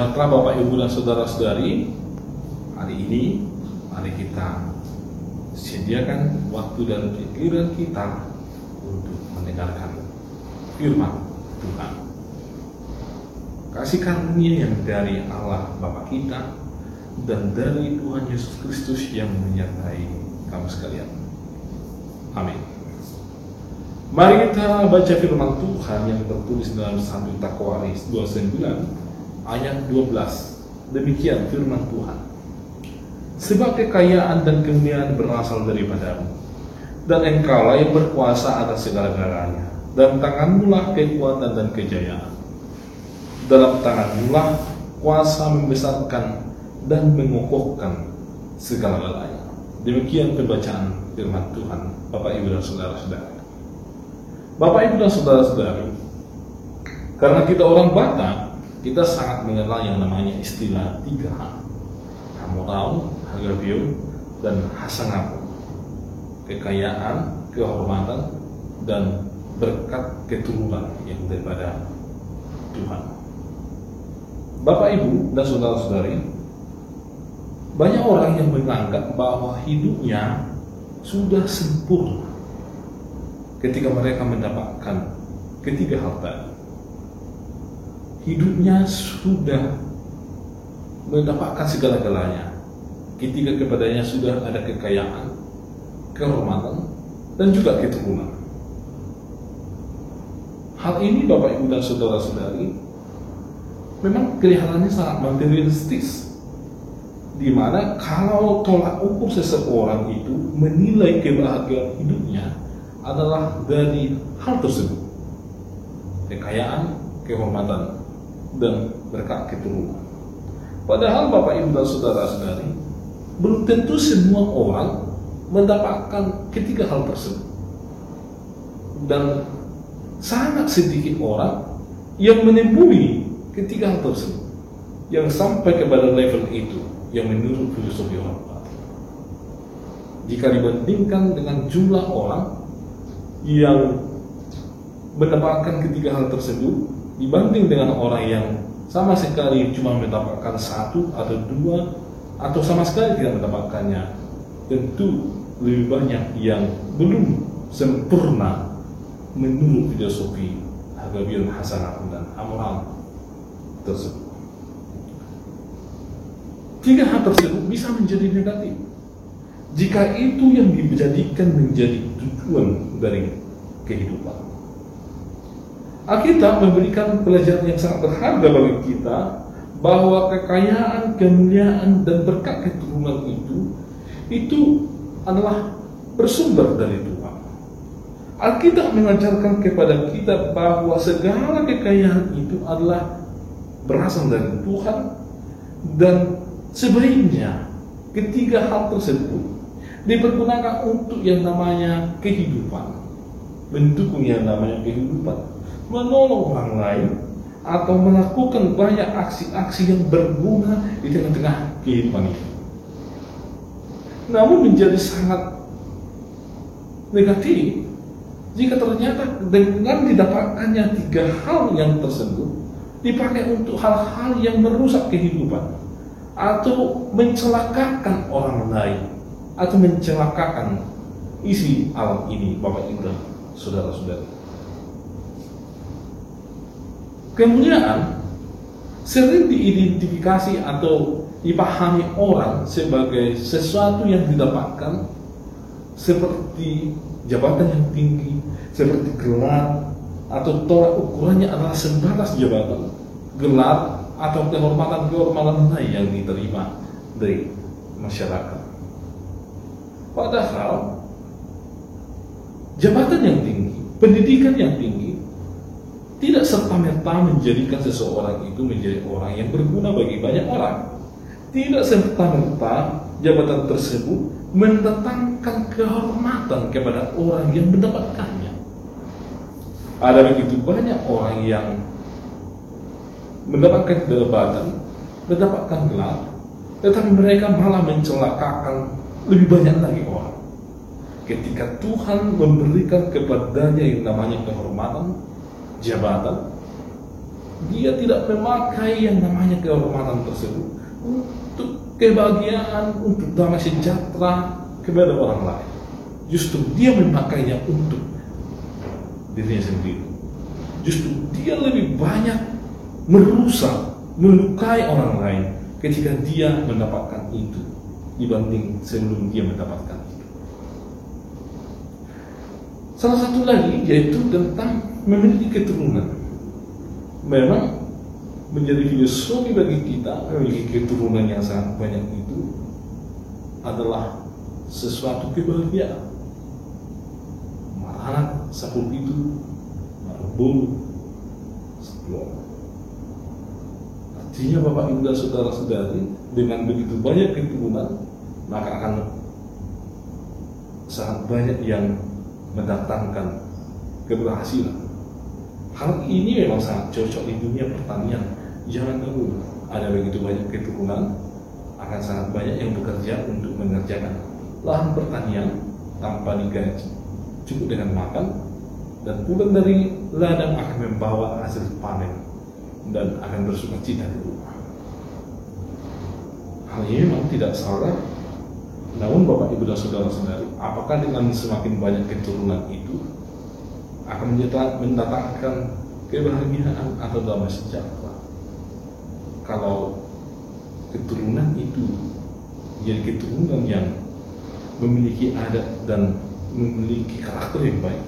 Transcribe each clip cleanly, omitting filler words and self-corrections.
sejahtera Bapak, Ibu, dan Saudara-saudari. Hari ini, mari kita sediakan waktu dan pikiran kita untuk mendengarkan firman Tuhan. Kasih karunia yang dari Allah Bapa kita dan dari Tuhan Yesus Kristus yang menyertai kamu sekalian. Amin. Mari kita baca firman Tuhan yang tertulis dalam 1 Takwariz 29 ayat 12. Demikian firman Tuhan. Sebab kekayaan dan kemuliaan berasal daripadamu, dan engkaulah yang berkuasa atas segala-galanya, dan tanganmu-lah kekuatan dan kejayaan. Dalam tanganmu-lah kuasa membesarkan dan mengokohkan segala-galanya. Demikian pembacaan firman Tuhan, Bapak, Ibu, dan Saudara-saudara. Bapak, Ibu, dan Saudara-saudari, karena kita orang Batak, kita sangat mengenal yang namanya istilah 3H: Hamurau, Hagabiu, dan Hasangapu. Kekayaan, kehormatan, dan berkat keturunan yang daripada Tuhan. Bapak, Ibu, dan Saudara-saudari, banyak orang yang menganggap bahwa hidupnya sudah sempurna ketika mereka mendapatkan ketiga hal tadi. Hidupnya sudah mendapatkan segala-galanya ketika kepadanya sudah ada kekayaan, kehormatan, dan juga keturunan. Hal ini Bapak, Ibu, dan Saudara-saudari memang kelihatannya sangat materialistis, di mana kalau tolak ukur seseorang itu menilai kebahagiaan hidupnya adalah dari hal tersebut: kekayaan, kehormatan, dan berkat keturunan. Padahal Bapak, Ibu, dan Saudara-saudari, belum tentu semua orang mendapatkan ketiga hal tersebut, dan sangat sedikit orang yang menemui ketiga hal tersebut, yang sampai kepada level itu yang menurut filosofi orang Batak. Jika dibandingkan dengan jumlah orang yang mendapatkan ketiga hal tersebut dibanding dengan orang yang sama sekali cuma mendapatkan satu atau dua, atau sama sekali tidak mendapatkannya, tentu lebih banyak yang belum sempurna menurut filosofi Hagabiun, Hasanah, dan Hamuram tersebut. Tiga hal tersebut bisa menjadi negatif jika itu yang dijadikan menjadi tujuan dari kehidupan. Alkitab memberikan pelajaran yang sangat berharga bagi kita bahwa kekayaan, kemuliaan, dan berkat keturunan itu adalah bersumber dari Tuhan. Alkitab mengajarkan kepada kita bahwa segala kekayaan itu adalah berasal dari Tuhan, dan sebaiknya ketiga hal tersebut dipergunakan untuk yang namanya kehidupan, mendukung yang namanya kehidupan, menolong orang lain, atau melakukan banyak aksi-aksi yang berguna di tengah-tengah kehidupan itu. Namun menjadi sangat negatif jika ternyata dengan didapatkannya tiga hal yang tersebut dipakai untuk hal-hal yang merusak kehidupan, atau mencelakakan orang lain, atau mencelakakan isi alam ini, Bapak, Ibu, dan Saudara-saudari. Kemuliaan sering diidentifikasi atau dipahami orang sebagai sesuatu yang didapatkan seperti jabatan yang tinggi, seperti gelar, atau tolak ukurannya adalah sebatas jabatan, gelar, atau kehormatan lain yang diterima dari masyarakat. Padahal jabatan yang tinggi, pendidikan yang tinggi tidak serta-merta menjadikan seseorang itu menjadi orang yang berguna bagi banyak orang. Tidak serta-merta jabatan tersebut mendatangkan kehormatan kepada orang yang mendapatkannya. Ada begitu banyak orang yang mendapatkan jabatan, mendapatkan gelar, tetapi mereka malah mencelakakan lebih banyak lagi orang. Ketika Tuhan memberikan kepadanya yang namanya kehormatan, jabatan, dia tidak memakai yang namanya kehormatan tersebut untuk kebahagiaan, untuk damai sejahtera kepada orang lain. Justru dia memakainya untuk dirinya sendiri. Justru dia lebih banyak merusak, melukai orang lain ketika dia mendapatkan itu dibanding sebelum dia mendapatkan itu. Salah satu lagi yaitu tentang memiliki keturunan. Memang menjadi filosofi bagi kita memiliki keturunan yang sangat banyak itu adalah sesuatu kebahagiaan. Anak sepuluh itu bulu 10 orang. Artinya Bapak Ibu dan saudara-saudari, dengan begitu banyak keturunan, maka akan sangat banyak yang mendatangkan keberhasilan. Hal ini memang sangat cocok di dunia pertanian. Jangan dulu ada begitu banyak keturunan, akan sangat banyak yang bekerja untuk mengerjakan lahan pertanian tanpa digaji, cukup dengan makan, dan pulang dari ladang akan membawa hasil panen dan akan bersuka cita di rumah. Hal ini memang tidak salah. Namun Bapak Ibu dan saudara-saudari, apakah dengan semakin banyak keturunan itu akan mendatangkan kebahagiaan atau damai sejahtera? Kalau keturunan itu jadi keturunan yang memiliki adat dan memiliki karakter yang baik,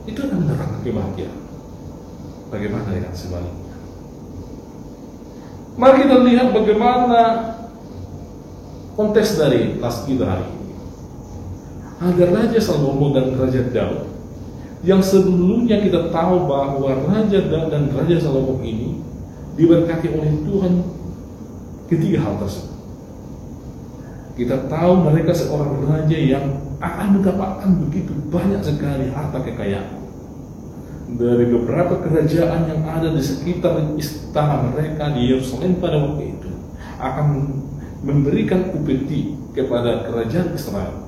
itu akan mendatangkan kebahagiaan. Bagaimana dengan sebaliknya? Mari kita lihat bagaimana konteks dari nas kita hari ini. Ada Raja Salomo dan Raja Daud, yang sebelumnya kita tahu bahwa Raja Daud dan Raja Salomo ini diberkati oleh Tuhan ketiga hal tersebut. Kita tahu mereka seorang raja yang akan mendapatkan begitu banyak sekali harta kekayaan dari beberapa kerajaan yang ada di sekitar istana mereka di Yerusalem pada waktu itu, akan memberikan upeti kepada kerajaan Israel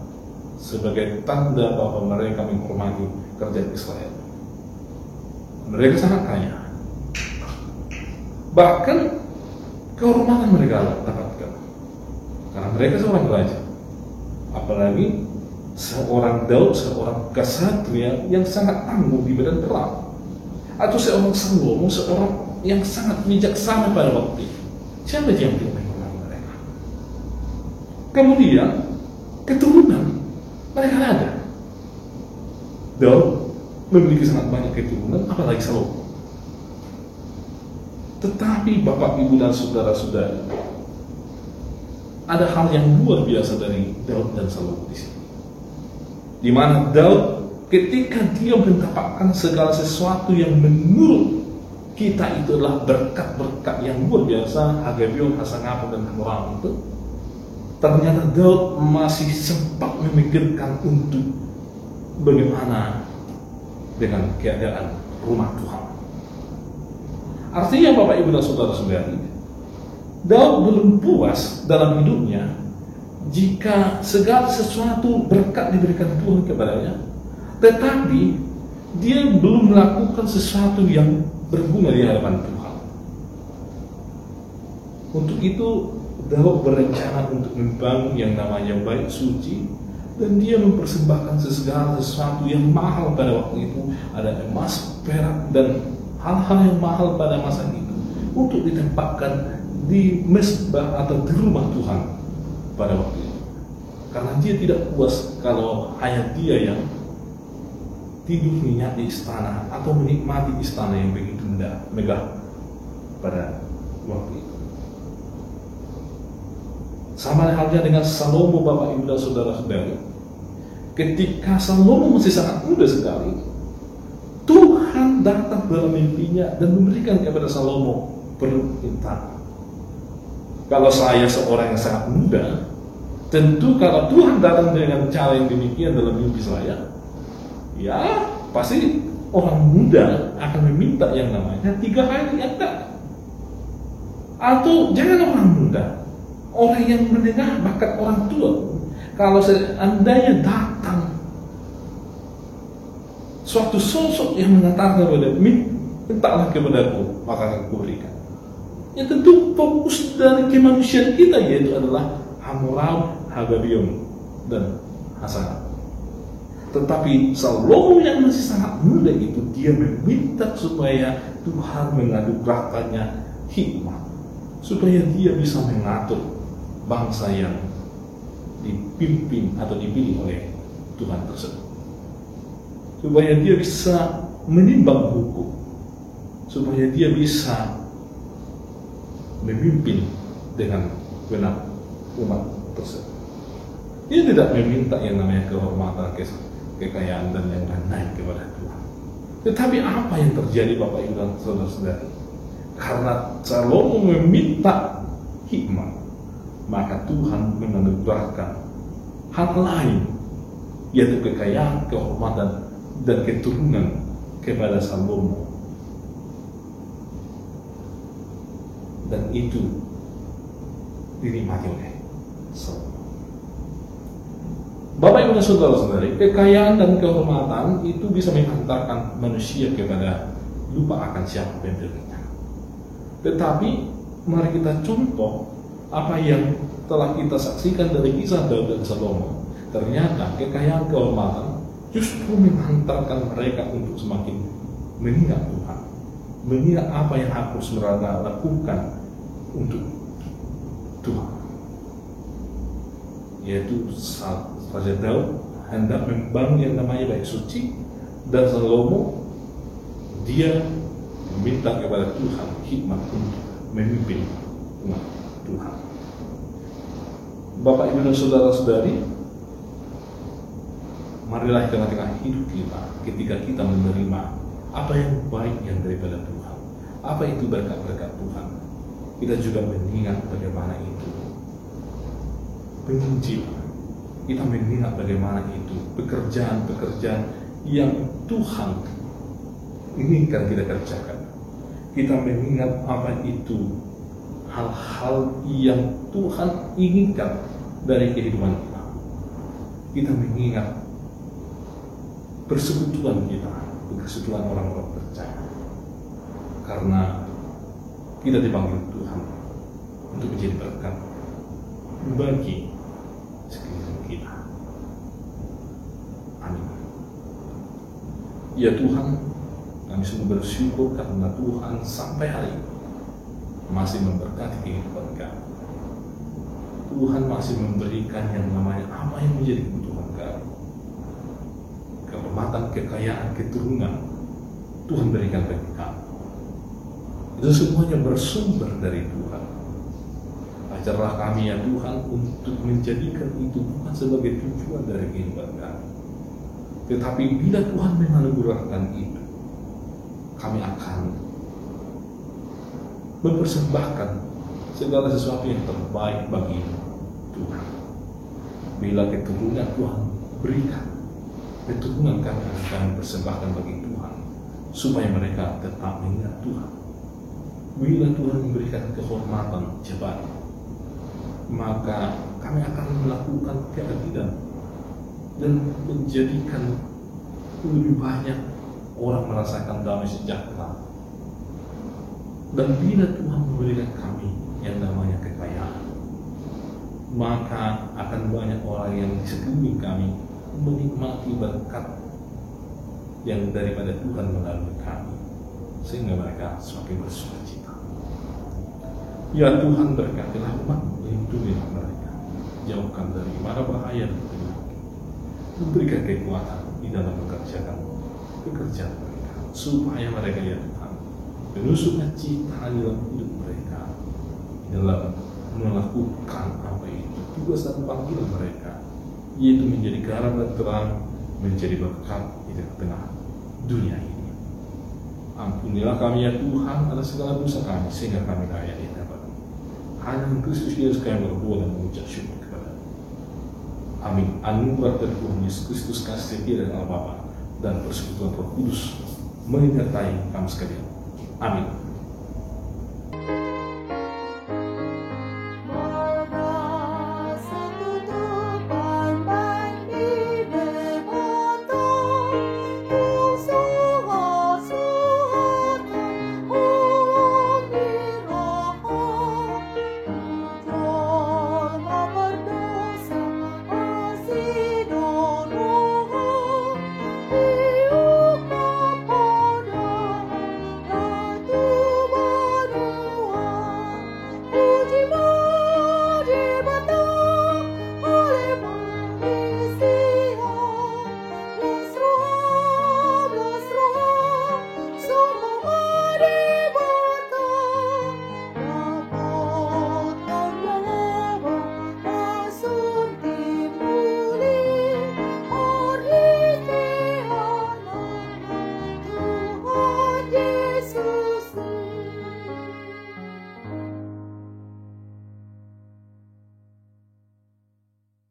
sebagai tanda bahwa mereka menghormati kerajaan Israel. Mereka sangat kaya, bahkan kehormatan mereka dapatkan karena mereka seorang raja. Apalagi seorang Daud, seorang kesatria yang sangat tangguh di medan perang, atau seorang Salomo, seorang yang sangat bijaksana pada waktu itu. Siapa yang tidak menghormati mereka? Kemudian keturunan mereka ada. Daud memiliki sangat banyak keturunan, apalagi Salomo. Tetapi Bapak Ibu dan saudara-saudari, ada hal yang luar biasa dari Daud dan Salomo di sini. Di mana Daud ketika dia mendapatkan segala sesuatu yang menurut kita itu adalah berkat-berkat yang luar biasa, Hagebion, Hasangapa, dan Hamoram itu, ternyata Daud masih sempat memikirkan untuk bagaimana dengan keadaan rumah Tuhan. Artinya Bapak Ibu dan saudara-saudari, Daud belum puas dalam hidupnya jika segala sesuatu berkat diberikan Tuhan kepadanya, tetapi dia belum melakukan sesuatu yang berguna di hadapan Tuhan. Untuk itu Daud berencana untuk membangun yang namanya bait suci, dan dia mempersembahkan segala sesuatu yang mahal pada waktu itu, ada emas, perak, dan hal-hal yang mahal pada masa itu untuk ditempatkan di mesbah atau di rumah Tuhan pada waktu itu. Karena dia tidak puas kalau hanya dia yang tidur nyenyak di istana atau menikmati istana yang begitu megah pada waktu itu. Sama halnya dengan Salomo, Bapak Ibu dan saudara-saudari. Ketika Salomo masih sangat muda sekali, Tuhan datang dalam mimpinya dan memberikan kepada Salomo permintaan. Kalau saya seorang yang sangat muda, tentu kalau Tuhan datang dengan cara yang demikian dalam mimpi saya, ya pasti orang muda akan meminta yang namanya 3 kali lipat. Atau jangan orang muda, orang yang mendengar bahkan orang tua, kalau seandainya datang suatu sosok yang mengatakan kepada mintalah kepadaku, maka akan kuberikan. Ya tentu fokus dari kemanusiaan kita yaitu adalah Hamuram, Hagabion, dan Hasanah. Tetapi Salomo yang masih sangat muda itu, dia meminta supaya Tuhan menganugerahkannya hikmah, supaya dia bisa mengatur bangsa yang dipimpin atau dipilih oleh Tuhan tersebut, supaya dia bisa menimbang hukum, supaya dia bisa memimpin dengan benar umat tersebut. Dia tidak meminta yang namanya kehormatan, kekayaan, dan yang lain-lain kepada Tuhan. Tetapi apa yang terjadi Bapak Ibu dan Saudara-saudari? Karena Salomo meminta hikmah, maka Tuhan menganugerahkan hal lain, yaitu kekayaan, kehormatan, dan keturunan kepada Salomo. Dan itu dinikmati oleh Salomo. Bapak Ibu dan Saudara-saudari, kekayaan dan kehormatan itu bisa menghantarkan manusia kepada lupa akan siapa pemiliknya. Tetapi mari kita contoh apa yang telah kita saksikan dari kisah Daud dan Salomo. Ternyata kekayaan kehormatan justru menghantarkan mereka untuk semakin mengingat Tuhan, mengingat apa yang harus mereka lakukan untuk Tuhan, yaitu Raja Daud hendak membangun yang namanya Bait Suci, dan Salomo dia meminta kepada Tuhan hikmat untuk memimpin umat Tuhan. Bapak Ibu dan Saudara-saudari, marilah di tengah-tengah hidup kita, ketika kita menerima apa yang baik yang daripada Tuhan, apa itu berkat-berkat Tuhan, kita juga mengingat bagaimana itu penginjilan. Kita mengingat bagaimana itu pekerjaan-pekerjaan yang Tuhan inginkan kita kerjakan. Kita mengingat apa itu hal-hal yang Tuhan inginkan dari kehidupan kita. Kita mengingat persekutuan kita, persekutuan orang-orang percaya. Karena kita dipanggil Tuhan untuk menjadi berkat bagi sekeliling kita. Amin. Ya Tuhan, kami sungguh bersyukur karena Tuhan sampai hari ini masih memberkati kehidupan kami. Tuhan masih memberikan yang namanya apa yang menjadi kebutuhan kami. Kehormatan, kekayaan, keturunan Tuhan berikan bagi kami. Itu semuanya bersumber dari Tuhan. Ajarlah kami ya Tuhan untuk menjadikan itu bukan sebagai tujuan dari kehidupan kami, tetapi bila Tuhan menganugerahkan itu, kami akan mempersembahkan segala sesuatu yang terbaik bagi Tuhan. Bila keturunan Tuhan berikan, keturunan kami akan persembahkan bagi Tuhan, supaya mereka tetap mengingat Tuhan. Bila Tuhan memberikan kehormatan jabatan, maka kami akan melakukan keadilan dan menjadikan lebih banyak orang merasakan damai sejahtera. Dan bila Tuhan memberikan kami yang namanya kekayaan, maka akan banyak orang yang di sekeliling kami menikmati berkat yang daripada Tuhan melalui kami, sehingga mereka semakin bersukacita. Ya Tuhan, berkatilah umat-Mu, lindungilah mereka, jauhkan dari mara bahaya dan penyakit, memberikan kekuatan di dalam mengerjakan pekerjaan mereka, supaya mereka ya Tuhan penuh sukacita dalam hidup mereka, dalam melakukan apa itu tugas dan panggilan mereka, yaitu menjadi garam dan terang, menjadi berkat di tengah dunia ini. Ampunilah kami ya Tuhan atas segala dosa kami, sehingga kami layak di hadapan-Mu. Hanya Kristus Yesus kami berdoa dan mengucap syukur kepada-Mu. Amin. Anugerah dari Tuhan Yesus Kristus, kasih setia dan Allah Bapa dan persekutuan Roh Kudus menyertai kami sekalian. Amin.